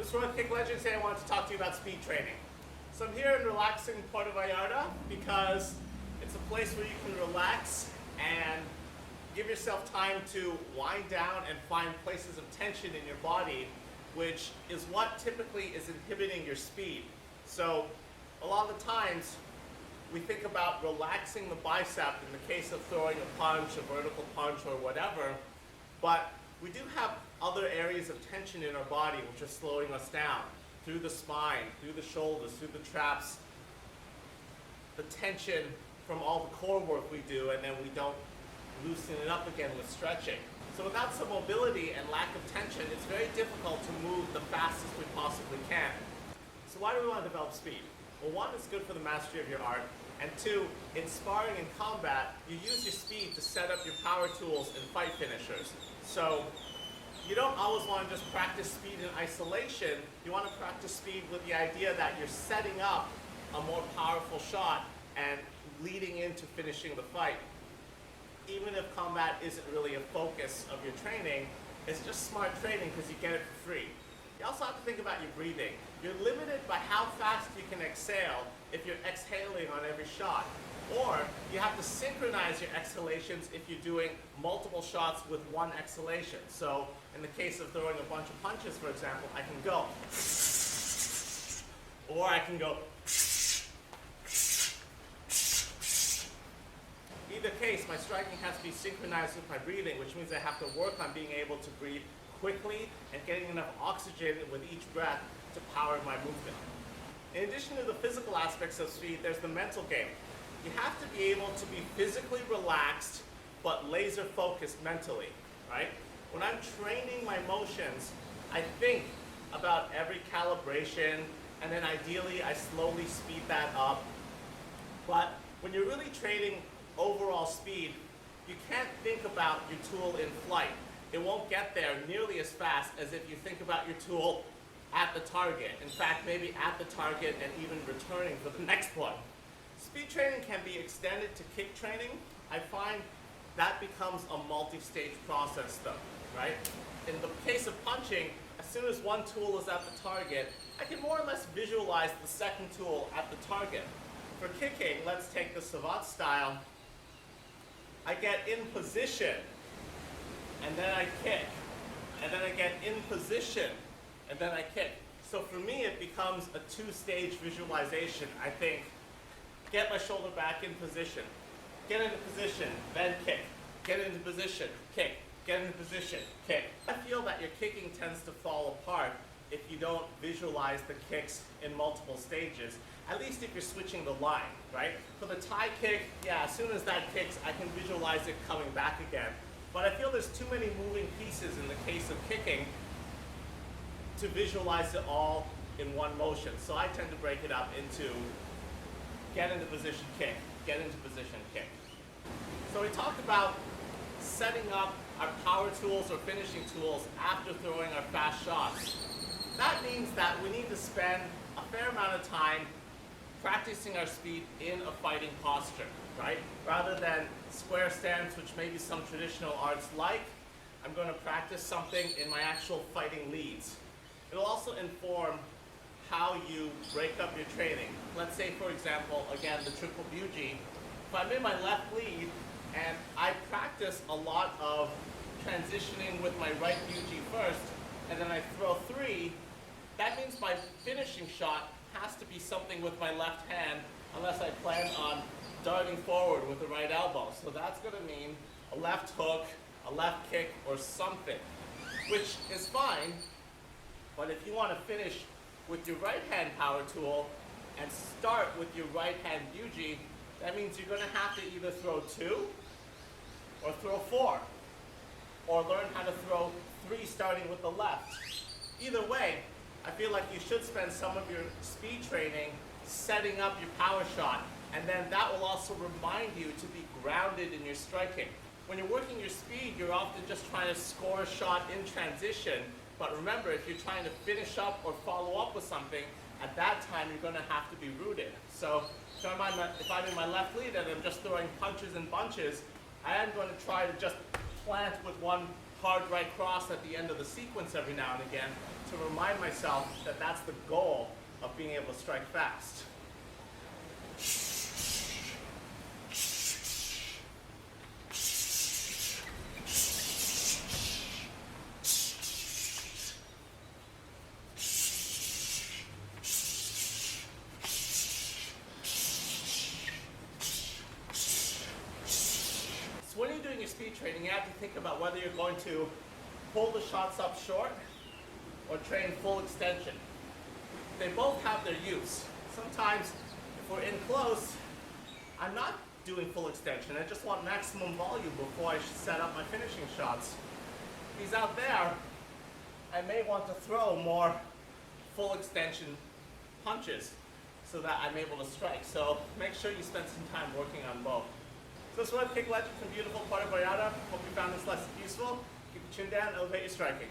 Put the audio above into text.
This is Road Kick Legend. Today I want to talk to you about speed training. So I'm here in relaxing Puerto Vallarta because it's a place where you can relax and give yourself time to wind down and find places of tension in your body, which is what typically is inhibiting your speed. So a lot of the times we think about relaxing the bicep in the case of throwing a punch, a vertical punch, or whatever, but we do have other areas of tension in our body which are slowing us down, through the spine, through the shoulders, through the traps, the tension from all the core work we do, and then we don't loosen it up again with stretching. So without some mobility and lack of tension, it's very difficult to move the fastest we possibly can. So why do we want to develop speed? Well, one, it's good for the mastery of your art, and two, in sparring and combat, you use your speed to set up your power tools and fight finishers. So you don't always want to just practice speed in isolation. You want to practice speed with the idea that you're setting up a more powerful shot and leading into finishing the fight. Even if combat isn't really a focus of your training, it's just smart training because you get it for free. You also have to think about your breathing. You're limited by how fast you can exhale if you're exhaling on every shot. Or you have to synchronize your exhalations if you're doing multiple shots with one exhalation. So in the case of throwing a bunch of punches, for example, I can go, or I can go. Either case, my striking has to be synchronized with my breathing, which means I have to work on being able to breathe quickly and getting enough oxygen with each breath to power my movement. In addition to the physical aspects of speed, there's the mental game. You have to be able to be physically relaxed but laser focused mentally, right? When I'm training my motions, I think about every calibration, and then ideally I slowly speed that up. But when you're really training overall speed, you can't think about your tool in flight. It won't get there nearly as fast as if you think about your tool at the target. In fact, maybe at the target and even returning for the next one. Speed training can be extended to kick training. I find that becomes a multi-stage process though, right? In the case of punching, as soon as one tool is at the target, I can more or less visualize the second tool at the target. For kicking, let's take the savate style. I get in position, and then I kick, and then I get in position, and then I kick. So for me, it becomes a two-stage visualization. I think, get my shoulder back in position, get into position, then kick, get into position, kick, get into position, kick. I feel that your kicking tends to fall apart if you don't visualize the kicks in multiple stages, at least if you're switching the line, right? For the tie kick, yeah, as soon as that kicks, I can visualize it coming back again. But I feel there's too many moving pieces in the case of kicking to visualize it all in one motion. So I tend to break it up into get into position, kick, get into position, kick. So we talked about setting up our power tools or finishing tools after throwing our fast shots. That means that we need to spend a fair amount of time practicing our speed in a fighting posture, right? Rather than square stance, which maybe some traditional arts like, I'm going to practice something in my actual fighting leads. It'll also inform how you break up your training. Let's say, for example, again, the triple buji. If I'm in my left lead and I practice a lot of transitioning with my right buji first, and then I throw three, that means my finishing shot has to be something with my left hand unless I plan on darting forward with the right elbow. So that's going to mean a left hook, a left kick, or something, which is fine. But if you want to finish with your right hand power tool and start with your right hand buji, that means you're going to have to either throw two or throw four, or learn how to throw three starting with the left. Either way, I feel like you should spend some of your speed training setting up your power shot, and then that will also remind you to be grounded in your striking. When you're working your speed, you're often just trying to score a shot in transition, but remember, if you're trying to finish up or follow up with something, at that time you're going to have to be rooted. So if I'm in my left lead and I'm just throwing punches and bunches, I am going to try to just plant with one hard right cross at the end of the sequence every now and again to to remind myself that that's the goal of being able to strike fast. So when you're doing your speed training, you have to think about whether you're going to pull the shots up short or train full extension. They both have their use. Sometimes if we're in close, I'm not doing full extension. I just want maximum volume before I set up my finishing shots. Because out there, I may want to throw more full extension punches so that I'm able to strike. So make sure you spend some time working on both. So this was Kick Legend from beautiful Puerto Vallarta. Hope you found this lesson useful. Keep your chin down, elevate your striking.